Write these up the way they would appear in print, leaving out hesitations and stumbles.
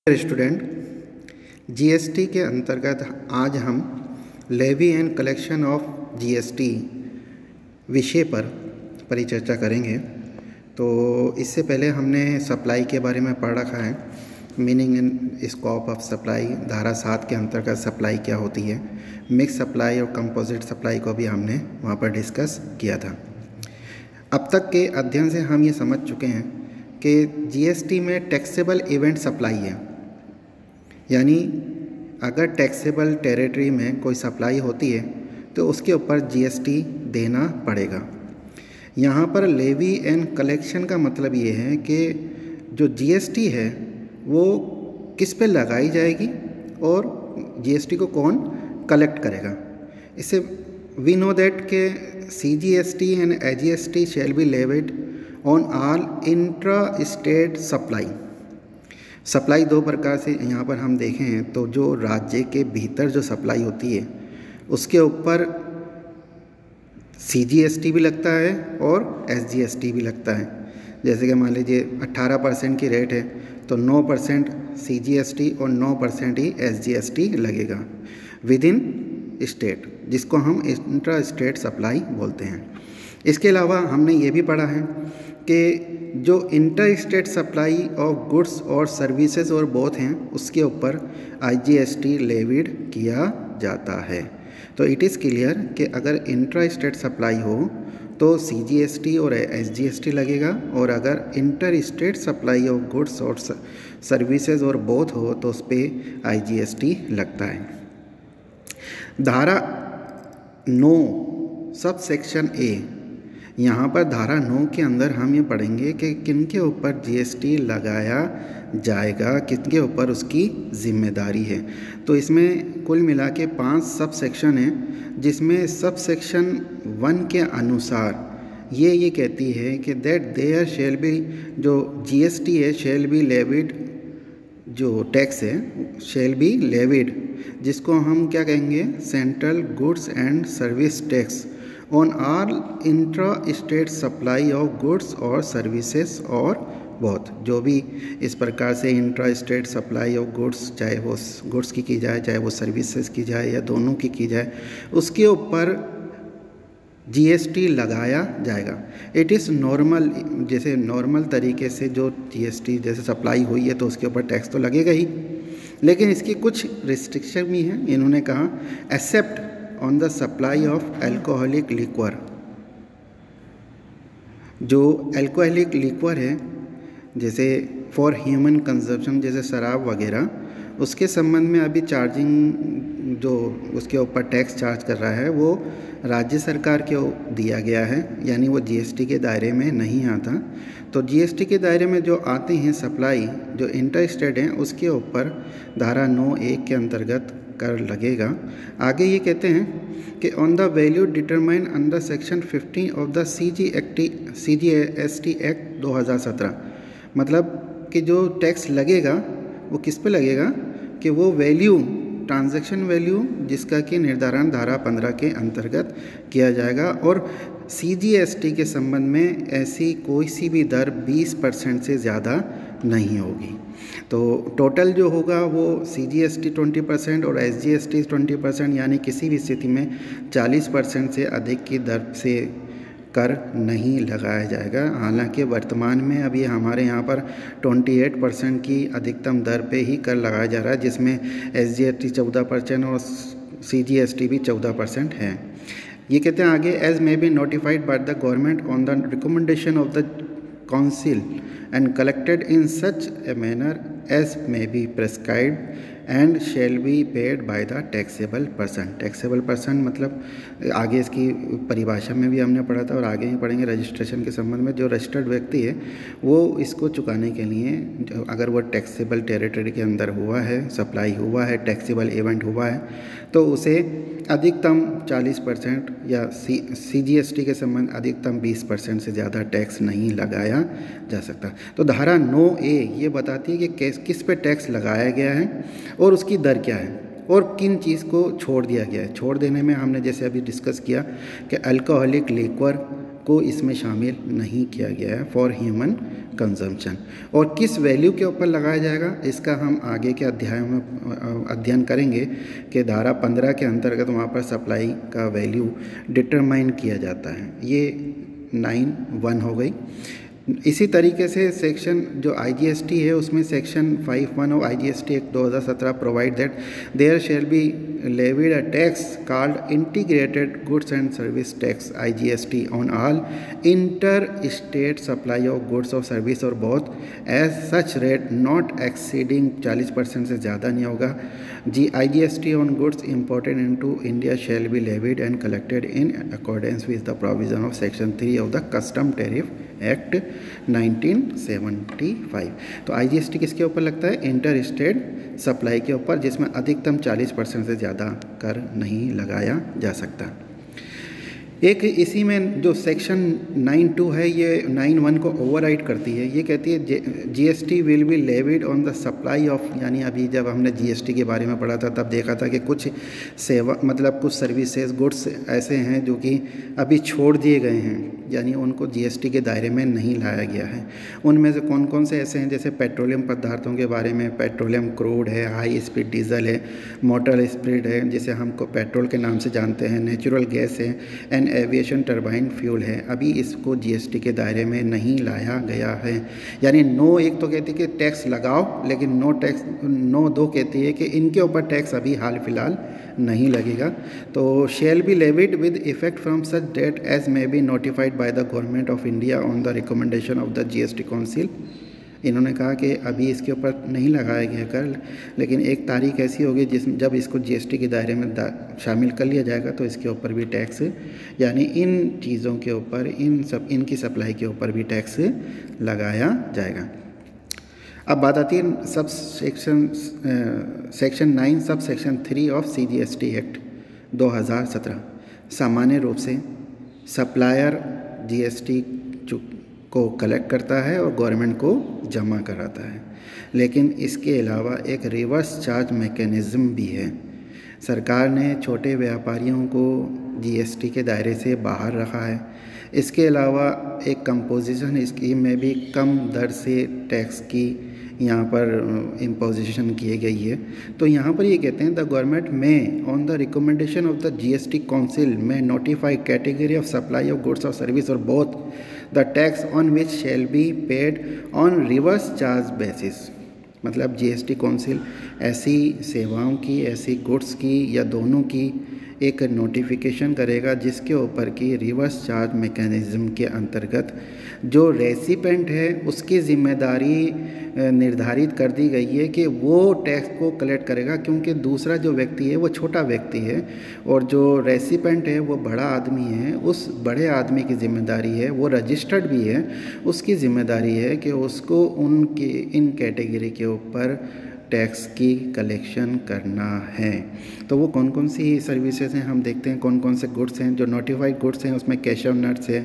Student, GST के अंतर्गत आज हम levy and collection of GST विषय पर परिचर्चा करेंगे। तो इससे पहले हमने सप्लाई के बारे में पढ़ रखा है, meaning and scope of supply. धारा 7 के अंतर्गत सप्लाई क्या होती है, मिक्स सप्लाई और कंपोजिट सप्लाई को भी हमने वहाँ पर डिस्कस किया था। अब तक के अध्ययन से हम ये समझ चुके हैं कि जीएसटी में टैक्सेबल इवेंट सप्लाई है, यानी अगर टैक्सेबल टेरिटरी में कोई सप्लाई होती है तो उसके ऊपर जीएसटी देना पड़ेगा। यहाँ पर लेवी एंड कलेक्शन का मतलब ये है कि जो जीएसटी है वो किस पे लगाई जाएगी और जीएसटी को कौन कलेक्ट करेगा। इससे वी नो दैट के CGST and AGST shall be levied on all intra state supply. Supply दो प्रकार से यहाँ पर हम देखें तो जो राज्य के भीतर जो सप्लाई होती है उसके ऊपर सीजीएसटी भी लगता है और एसजीएसटी भी लगता है। जैसे कि मान लीजिए 18% की रेट है तो 9% सीजीएसटी और 9% ही एसजीएसटी लगेगा विद इन स्टेट, जिसको हम इंट्रा स्टेट सप्लाई बोलते हैं। इसके अलावा हमने ये भी पढ़ा है कि जो inter state supply of goods और सर्विसेज और बोथ हैं उसके ऊपर आईजीएसटी लेविड किया जाता है। तो इट इज़ क्लियर कि अगर इंट्रा स्टेट सप्लाई हो तो सीजीएसटी और एसजीएसटी लगेगा, और अगर inter state supply of goods और सर्विसेज और बोथ हो तो उस पर आईजीएसटी लगता है। धारा 9 सब सेक्शन ए, यहाँ पर धारा 9 के अंदर हम ये पढ़ेंगे कि किनके ऊपर जीएसटी लगाया जाएगा, किनके ऊपर उसकी जिम्मेदारी है। तो इसमें कुल मिला के 5 सब सेक्शन हैं, जिसमें सब सेक्शन 1 के अनुसार ये कहती है कि दैट देयर शैल बी, जो जीएसटी है शैल बी लेविड, जो टैक्स है शैल बी लेविड, जिसको हम क्या कहेंगे, central goods and service tax on all intra state supply of goods और सर्विसेज और बहुत, जो भी इस प्रकार से intra state supply of goods, चाहे वो गुड्स की जाए चाहे वो सर्विसेज की जाए या दोनों की जाए, उसके ऊपर जीएसटी लगाया जाएगा। इट इज़ नॉर्मल, जैसे नॉर्मल तरीके से जो जीएसटी जैसे सप्लाई हुई है तो उसके ऊपर टैक्स तो लगेगा ही, लेकिन इसकी कुछ रिस्ट्रिक्शन भी हैं। इन्होंने कहा except on the supply of alcoholic liquor. जो एल्कोहलिक लिक्वर है जैसे फॉर ह्यूमन कंजप्शन, जैसे शराब वगैरह, उसके संबंध में अभी चार्जिंग जो उसके ऊपर टैक्स चार्ज कर रहा है वो राज्य सरकार को दिया गया है, यानी वो जीएसटी के दायरे में नहीं आता। तो जीएसटी के दायरे में जो आते हैं सप्लाई जो इंटर स्टेट हैं उसके ऊपर धारा 9(1) के अंतर्गत कर लगेगा। आगे ये कहते हैं कि on the value determine under section 15 of the CGST act 2017, मतलब कि जो टैक्स लगेगा वो किस पे लगेगा कि वो वैल्यू, ट्रांजैक्शन वैल्यू जिसका कि निर्धारण धारा 15 के अंतर्गत किया जाएगा, और सीजीएसटी के संबंध में ऐसी कोई सी भी दर 20% से ज़्यादा नहीं होगी। तो टोटल जो होगा वो सीजीएसटी 20% और एसजीएसटी 20%, यानी किसी भी स्थिति में 40% से अधिक की दर से कर नहीं लगाया जाएगा। हालांकि वर्तमान में अभी हमारे यहाँ पर 28% की अधिकतम दर पे ही कर लगाया जा रहा है, जिसमें एसजीएसटी 14% और सीजीएसटी भी 14% है। ये कहते हैं आगे, as may be notified by the government on the recommendation of the council and collected in such a manner as may be prescribed and shall be paid by the taxable person। taxable person मतलब आगे इसकी परिभाषा में भी हमने पढ़ा था और आगे ही पढ़ेंगे। रजिस्ट्रेशन के संबंध में जो रजिस्टर्ड व्यक्ति है वो इसको चुकाने के लिए, अगर वो टैक्सेबल टेरिटरी के अंदर हुआ है, सप्लाई हुआ है, टैक्सेबल इवेंट हुआ है, तो उसे अधिकतम 40% या सीजीएसटी के संबंध अधिकतम 20% से ज़्यादा टैक्स नहीं लगाया जा सकता। तो धारा 9(a) ये बताती है कि किस पे टैक्स लगाया गया है और उसकी दर क्या है और किन चीज़ को छोड़ दिया गया है। छोड़ देने में हमने जैसे अभी डिस्कस किया कि अल्कोहलिक लिक्वर को इसमें शामिल नहीं किया गया है फॉर ह्यूमन कंजम्पशन, और किस वैल्यू के ऊपर लगाया जाएगा इसका हम आगे के अध्यायों में अध्ययन करेंगे कि धारा 15 के अंतर्गत वहाँ पर सप्लाई का वैल्यू डिटरमाइन किया जाता है। ये 9(1) हो गई। इसी तरीके से सेक्शन जो IGST है उसमें section 5(1) of IGST act 2017 provide that there shall be levied a tax called integrated goods and service tax IGST on all interstate supply of goods or service और both as such rate not exceeding 40% से ज़्यादा नहीं होगा। IGST on goods imported into India shall be levied and collected in accordance with the provision of section 3 of the custom tariff act 1975। तो IGST किसके ऊपर लगता है? इंटर स्टेट सप्लाई के ऊपर, जिसमें अधिकतम 40% से ज़्यादा कर नहीं लगाया जा सकता। एक इसी में जो सेक्शन 9(2) है ये 9(1) को ओवरराइड करती है। ये कहती है GST will be levied on the supply of, यानी अभी जब हमने GST के बारे में पढ़ा था तब देखा था कि कुछ सेवा मतलब कुछ सर्विसेज गुड्स ऐसे हैं जो कि अभी छोड़ दिए गए हैं, यानी उनको GST के दायरे में नहीं लाया गया है। उनमें से कौन कौन से ऐसे हैं? जैसे पेट्रोलियम पदार्थों के बारे में, पेट्रोलियम क्रूड है, हाई स्पीड डीजल है, मोटर स्पीड है जिसे हमको पेट्रोल के नाम से जानते हैं, नेचुरल गैस है, एंड एविएशन टरबाइन फ्यूल है। अभी इसको GST के दायरे में नहीं लाया गया है। यानी नो एक तो कहती है कि टैक्स लगाओ, लेकिन नो दो कहती है कि इनके ऊपर टैक्स अभी हाल फिलहाल नहीं लगेगा। तो shall be levied with effect from such date as may be notified by the government of India on the recommendation of the GST council. इन्होंने कहा कि अभी इसके ऊपर नहीं लगाया गया कर, लेकिन एक तारीख ऐसी होगी जब इसको GST के दायरे में शामिल कर लिया जाएगा तो इसके ऊपर भी टैक्स, यानी इन चीज़ों के ऊपर, इनकी सप्लाई के ऊपर भी टैक्स लगाया जाएगा। अब बात आती है section 9 sub section 3 of CGST act 2017। सामान्य रूप से सप्लायर GST को कलेक्ट करता है और गवर्नमेंट को जमा कराता है, लेकिन इसके अलावा एक रिवर्स चार्ज मैकेनिज़्म भी है। सरकार ने छोटे व्यापारियों को GST के दायरे से बाहर रखा है। इसके अलावा एक कंपोजिशन स्कीम में भी कम दर से टैक्स की यहाँ पर इम्पोजिशन की गई है। तो यहाँ पर ये कहते हैं the government may on the recommendation of the GST council may notify category of supply of goods और सर्विस और both the tax on which shall be paid on reverse charge basis. मतलब GST काउंसिल ऐसी सेवाओं की, ऐसी goods की या दोनों की एक नोटिफिकेशन करेगा जिसके ऊपर की रिवर्स चार्ज मैकेनिज़्म के अंतर्गत जो रेसिपेंट है उसकी ज़िम्मेदारी निर्धारित कर दी गई है कि वो टैक्स को कलेक्ट करेगा, क्योंकि दूसरा जो व्यक्ति है वो छोटा व्यक्ति है और जो रेसिपेंट है वो बड़ा आदमी है। उस बड़े आदमी की ज़िम्मेदारी है, वो रजिस्टर्ड भी है, उसकी ज़िम्मेदारी है कि उसको उनके इन कैटेगरी के ऊपर टैक्स की कलेक्शन करना है। तो वो कौन कौन सी सर्विसेज हैं हम देखते हैं, कौन कौन से गुड्स हैं जो नोटिफाइड गुड्स हैं। उसमें कैशव नट्स है,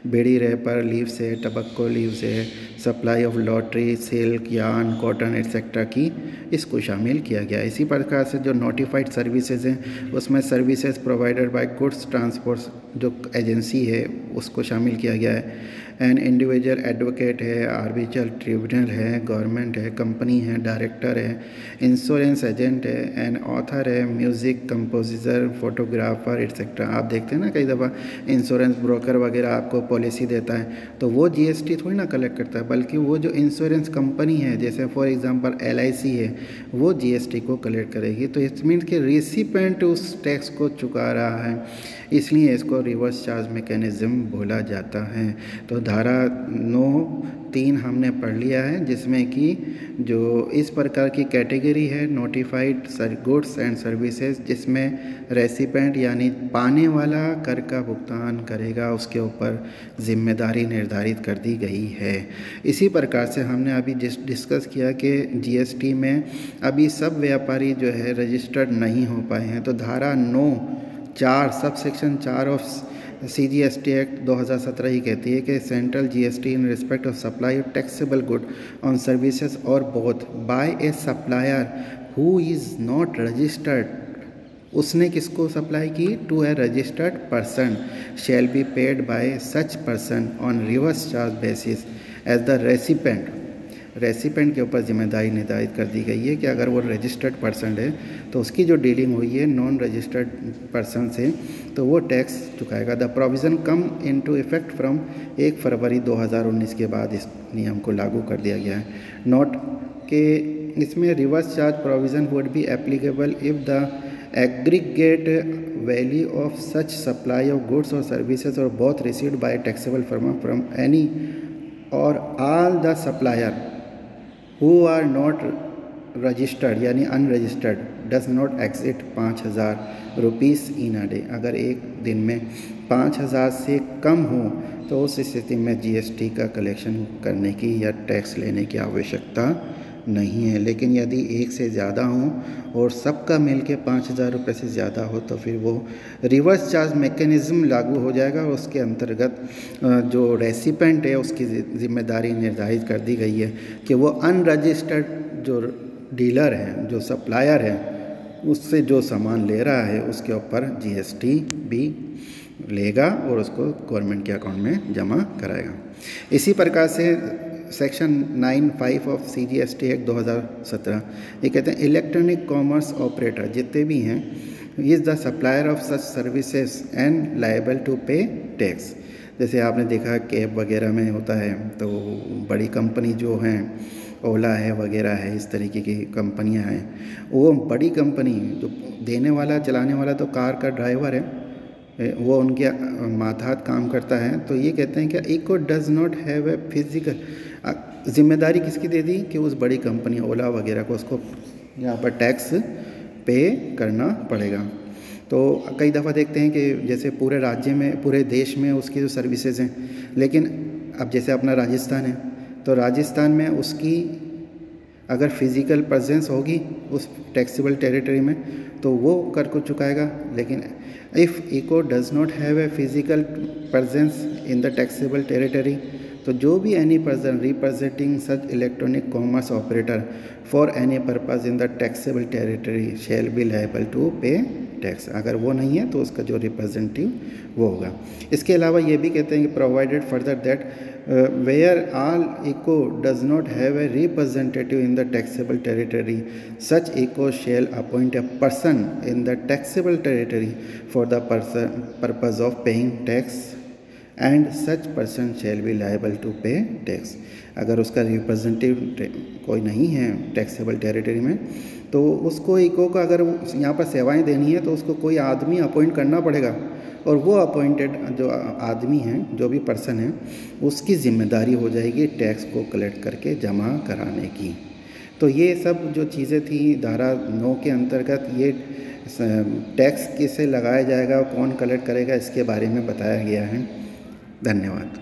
बीड़ी रैपर लीव्स है, टबक्को लीव्स है, supply of lottery, silk, yarn, cotton etcetera की इसको शामिल किया गया। इसी प्रकार से जो नोटिफाइड सर्विसेज हैं उसमें services provided by goods transport जो एजेंसी है उसको शामिल किया गया है। एंड इंडिविजुअल एडवोकेट है, आर्बिट्रल ट्रिब्यूनल है, गवर्नमेंट है, कंपनी है, डायरेक्टर है, इंश्योरेंस एजेंट है, एंड ऑथर है, म्यूज़िक कंपोजिटर, फोटोग्राफर एटसेट्रा। आप देखते हैं ना कई दफ़ा इंश्योरेंस ब्रोकर वगैरह आपको पॉलिसी देता है तो वो GST थोड़ी ना कलेक्ट करता है, बल्कि वो जो इंश्योरेंस कंपनी है जैसे फॉर एग्जांपल LIC है वो GST को कलेक्ट करेगी। तो इट मीन्स कि रेसिपेंट उस टैक्स को चुका रहा है, इसलिए इसको रिवर्स चार्ज मैकेनिज़्म बोला जाता है। तो धारा 9(3) हमने पढ़ लिया है, जिसमें कि जो इस प्रकार की कैटेगरी है नोटिफाइड गुड्स एंड सर्विसेज, जिसमें रेसिपेंट यानी पाने वाला कर का भुगतान करेगा, उसके ऊपर जिम्मेदारी निर्धारित कर दी गई है। इसी प्रकार से हमने अभी डिस्कस किया कि GST में अभी सब व्यापारी जो है रजिस्टर्ड नहीं हो पाए हैं। तो धारा 9(4) sub section 4 of CGST act 2017 ही कहती है कि central GST in respect of supply of taxable good on services और both by a supplier who is not registered, उसने किसको सप्लाई की? To a registered person shall be paid by such person on reverse charge basis as the recipient के ऊपर जिम्मेदारी निर्धारित कर दी गई है कि अगर वो रजिस्टर्ड पर्सन है तो उसकी जो डीलिंग हुई है नॉन रजिस्टर्ड पर्सन से तो वो टैक्स चुकाएगा। The provision come into effect from 1 February 2019 के बाद इस नियम को लागू कर दिया गया है। नोट के इसमें reverse charge provision would be applicable if the aggregate value of such supply of goods और सर्विसेज और both received by taxable firm from any और all the supplier who are not registered यानी unregistered does not exceed 5,000 rupees in a day. अगर एक दिन में 5,000 से कम हो तो उस स्थिति में जीएसटी का कलेक्शन करने की या टैक्स लेने की आवश्यकता नहीं है। लेकिन यदि एक से ज़्यादा हो और सबका मिल के 5,000 रुपये से ज़्यादा हो तो फिर वो रिवर्स चार्ज मैकेनिज़्म लागू हो जाएगा और उसके अंतर्गत जो रेसिपेंट है उसकी जिम्मेदारी निर्धारित कर दी गई है कि वो अनरजिस्टर्ड जो डीलर है, जो सप्लायर है, उससे जो सामान ले रहा है उसके ऊपर जीएसटी भी लेगा और उसको गवर्नमेंट के अकाउंट में जमा कराएगा। इसी प्रकार से सेक्शन 9(5) ऑफ CGST एक्ट 2017 ये कहते हैं इलेक्ट्रॉनिक कॉमर्स ऑपरेटर जितने भी हैं is the supplier of such services and liable to pay tax. जैसे आपने देखा कैब वगैरह में होता है तो बड़ी कंपनी जो हैं ओला है वगैरह है, इस तरीके की कंपनियां हैं, वो बड़ी कंपनी जो देने वाला चलाने वाला तो कार का ड्राइवर है, वो उनके मातहत काम करता है। तो ये कहते हैं कि ECO does not have a physical, जिम्मेदारी किसकी दे दी कि उस बड़ी कंपनी ओला वगैरह को उसको यहाँ पर टैक्स पे करना पड़ेगा। तो कई दफ़ा देखते हैं कि जैसे पूरे राज्य में पूरे देश में उसकी जो सर्विसेज हैं, लेकिन अब जैसे अपना राजस्थान है तो राजस्थान में उसकी अगर फिज़िकल प्रेजेंस होगी उस टैक्सेबल टेरिटरी में तो वो कर को चुकाएगा। लेकिन if ECO does not have a physical presence in the taxable territory तो जो भी any person representing such electronic commerce operator for any purpose in the taxable territory shall be liable to pay tax. अगर वो नहीं है तो उसका जो रिप्रेजेंटेटिव वो होगा। इसके अलावा ये भी कहते हैं कि provided further that where all eco does not have a representative in the taxable territory, such eco shall appoint a person in the taxable territory for the purpose of paying tax and such person shall be liable to pay tax। अगर उसका representative कोई नहीं है taxable territory में तो उसको eco का अगर यहाँ पर सेवाएं देनी है तो उसको कोई आदमी अपॉइंट करना पड़ेगा और वो अपॉइंटेड जो आदमी हैं, जो भी पर्सन है, उसकी ज़िम्मेदारी हो जाएगी टैक्स को कलेक्ट करके जमा कराने की। तो ये सब जो चीज़ें थी धारा 9 के अंतर्गत ये टैक्स किसे लगाया जाएगा, कौन कलेक्ट करेगा, इसके बारे में बताया गया है। धन्यवाद।